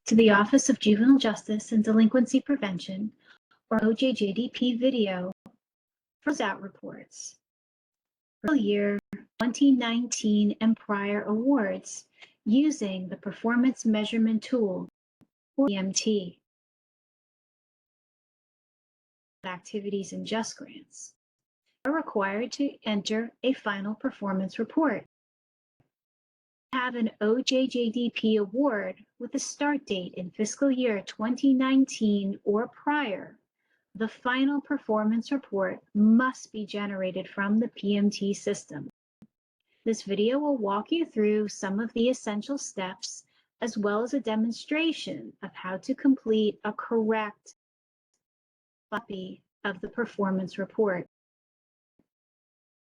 To the Office of Juvenile Justice and Delinquency Prevention, or OJJDP video, Closeout reports for year 2019 and prior awards using the Performance Measurement Tool, or PMT. Activities and Just Grants are required to enter a final performance report. Have an OJJDP award with a start date in fiscal year 2019 or prior, the final performance report must be generated from the PMT system. This video will walk you through some of the essential steps as well as a demonstration of how to complete a correct copy of the performance report.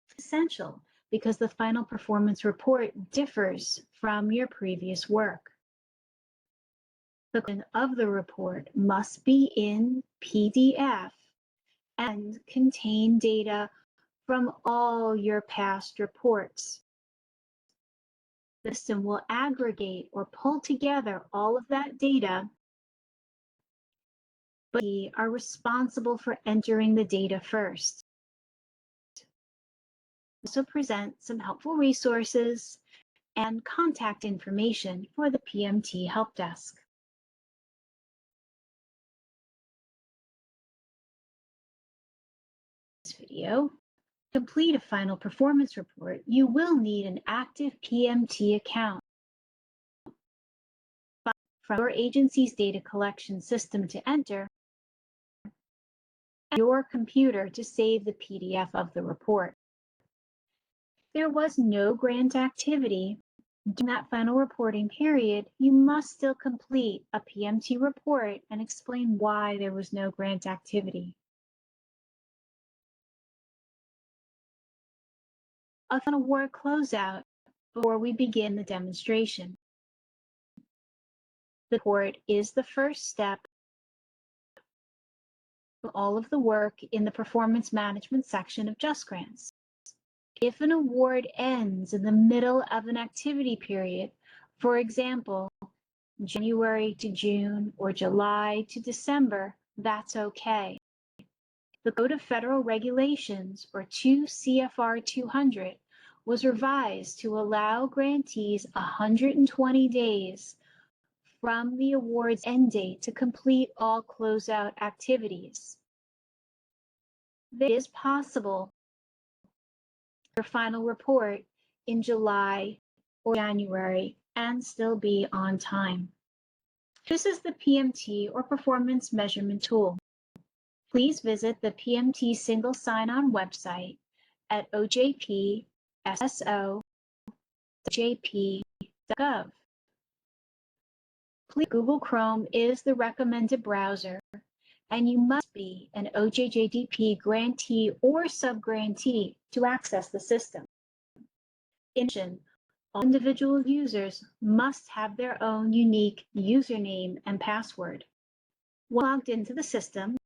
It's essential because the final performance report differs from your previous work. The content of the report must be in PDF and contain data from all your past reports. The system will aggregate or pull together all of that data, but we are responsible for entering the data first. Also present some helpful resources and contact information for the PMT Help Desk. This video, to complete a final performance report, you will need an active PMT account from your agency's data collection system to enter, and your computer to save the PDF of the report. There was no grant activity during that final reporting period, you must still complete a PMT report and explain why there was no grant activity. An award closeout before we begin the demonstration. The report is the first step of all of the work in the performance management section of Just Grants. If an award ends in the middle of an activity period, for example, January to June or July to December, that's okay. The Code of Federal Regulations, or 2 CFR 200, was revised to allow grantees 120 days from the award's end date to complete all closeout activities. It is possible your final report in July or January and still be on time. This is the PMT or Performance Measurement Tool. Please visit the PMT Single Sign-On website at ojpso.jp.gov. Please, Google Chrome is the recommended browser, and you must be an OJJDP grantee or sub-grantee to access the system. In addition, all individual users must have their own unique username and password. When logged into the system,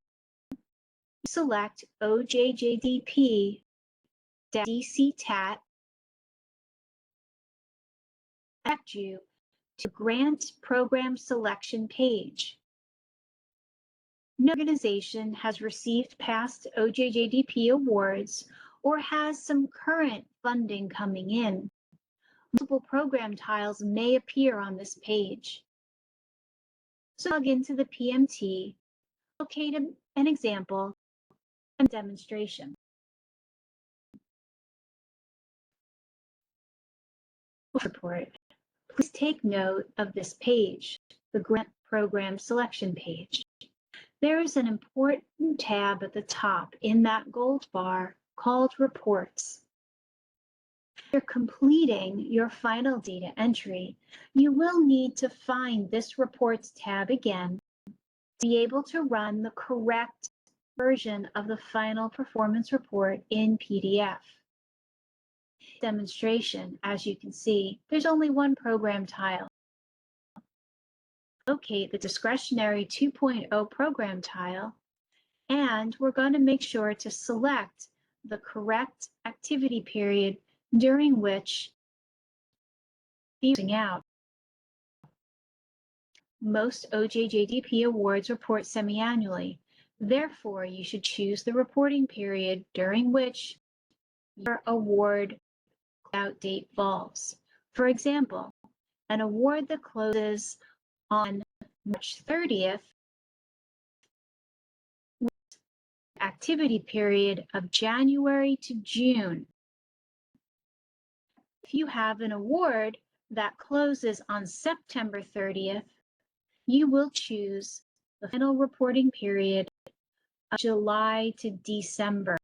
select OJJDP-DCTAT and you to Grant Program Selection page. No organization has received past OJJDP awards or has some current funding coming in. Multiple program tiles may appear on this page. So log into the PMT, locate an example and demonstration. Report. Please take note of this page, the Grant Program Selection page. There is an important tab at the top in that gold bar called Reports. If you're completing your final data entry, you will need to find this Reports tab again to be able to run the correct version of the final performance report in PDF. Demonstration, as you can see, there's only one program tile. Locate the discretionary 2.0 program tile, and we're going to make sure to select the correct activity period during which using out. Most OJJDP awards report semi-annually. Therefore, you should choose the reporting period during which your award closeout date falls. For example, an award that closes on March 30th with activity period of January to June. If you have an award that closes on September 30th, you will choose the final reporting period of July to December.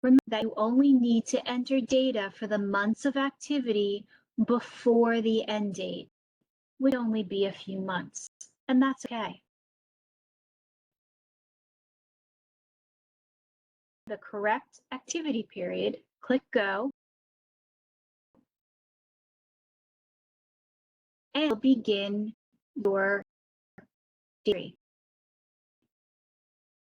Remember that you only need to enter data for the months of activity before the end date, which would only be a few months, and that's okay. The correct activity period, click Go, and you'll begin your theory.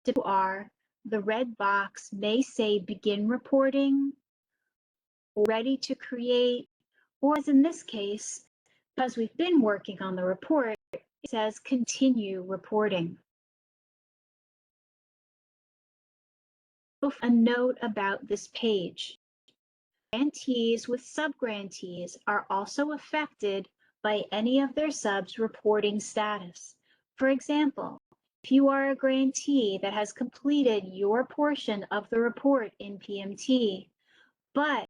The red box may say begin reporting, ready to create, or as in this case, because we've been working on the report, it says continue reporting. A note about this page. Grantees with subgrantees are also affected by any of their subs reporting status. For example, if you are a grantee that has completed your portion of the report in PMT, but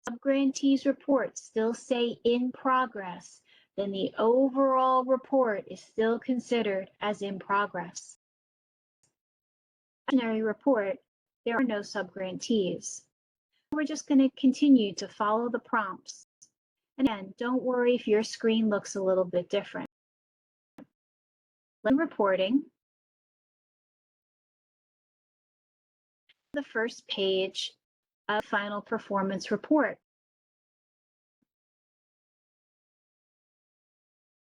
subgrantees reports still say in progress, then the overall report is still considered as in progress. In the report, there are no subgrantees. We're just going to continue to follow the prompts. And again, don't worry if your screen looks a little bit different. Reporting. The first page of final performance report.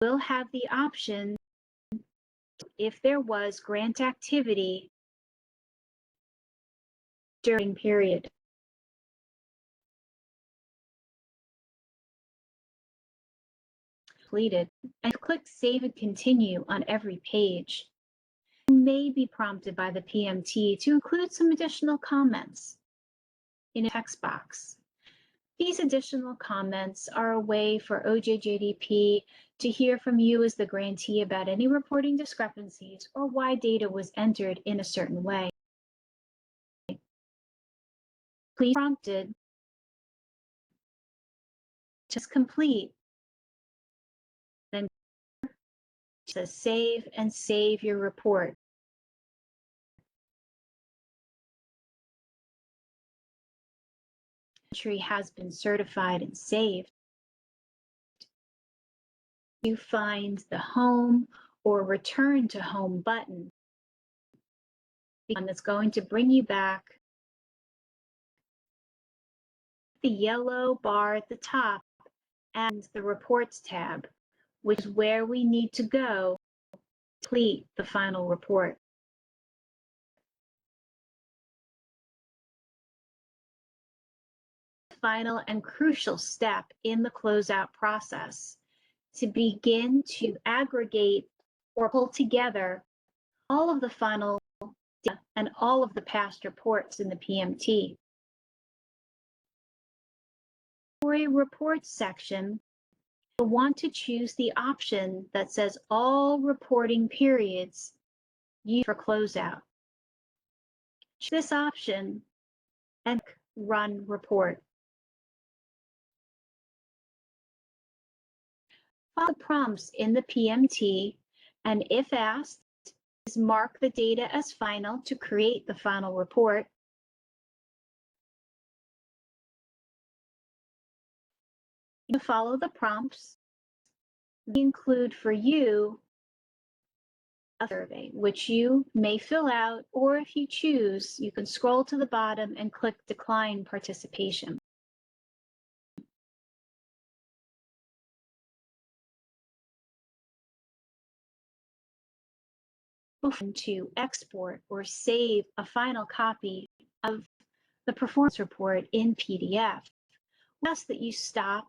We'll have the option if there was grant activity during period. Completed, and click Save and Continue on every page. You may be prompted by the PMT to include some additional comments in a text box. These additional comments are a way for OJJDP to hear from you as the grantee about any reporting discrepancies or why data was entered in a certain way. Please prompted to complete, then to save and save your report. Entry has been certified and saved. You find the Home or Return to Home button, the one that's going to bring you back the yellow bar at the top and the Reports tab, which is where we need to go to complete the final report. Final and crucial step in the closeout process to begin to aggregate or pull together all of the final data and all of the past reports in the PMT. For a reports section, you'll want to choose the option that says all reporting periods used for closeout. Choose this option and run report. Follow the prompts in the PMT, and if asked, mark the data as final to create the final report. To follow the prompts, we include for you a survey, which you may fill out, or if you choose, you can scroll to the bottom and click Decline Participation. To export or save a final copy of the performance report in PDF, we ask that you stop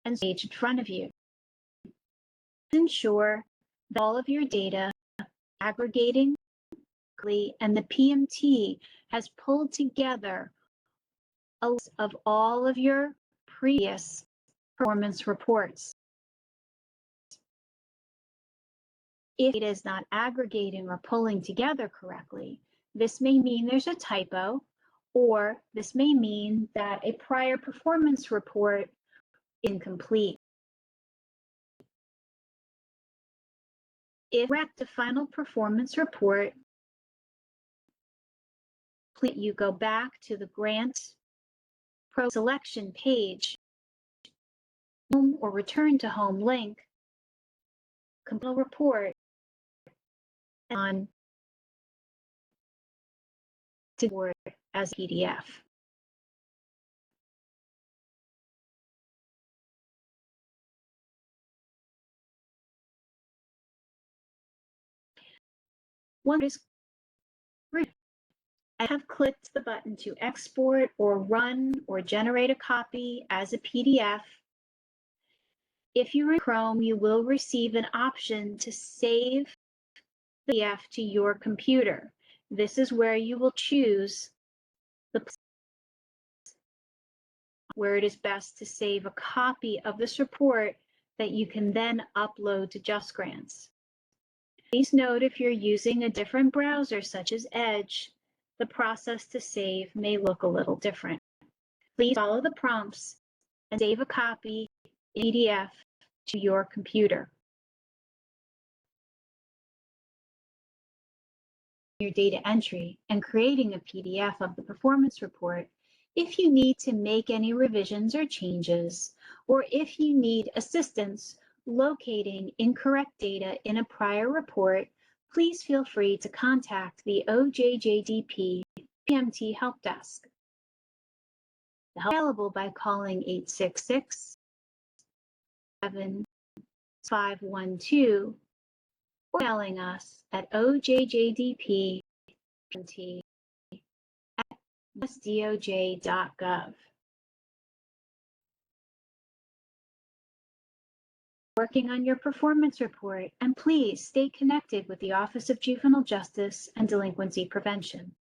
and page in front of you. Ensure that all of your data aggregating and the PMT has pulled together a list of all of your previous performance reports. If it is not aggregating or pulling together correctly, this may mean there's a typo, or this may mean that a prior performance report is incomplete. If correct the final performance report, you go back to the grant pro selection page, home or return to home link, compile report on to Word as PDF. Once it is written, I have clicked the button to export or run or generate a copy as a PDF. If you're in Chrome, you will receive an option to save the PDF to your computer. This is where you will choose the place where it is best to save a copy of this report that you can then upload to JustGrants. Please note if you're using a different browser such as Edge, the process to save may look a little different. Please follow the prompts and save a copy in PDF to your computer. Your data entry and creating a PDF of the performance report if you need to make any revisions or changes, or if you need assistance locating incorrect data in a prior report, please feel free to contact the OJJDP PMT Help Desk. The help is available by calling 866-7512 or emailing us at ojjdp@usdoj.gov. Working on your performance report, and please stay connected with the Office of Juvenile Justice and Delinquency Prevention.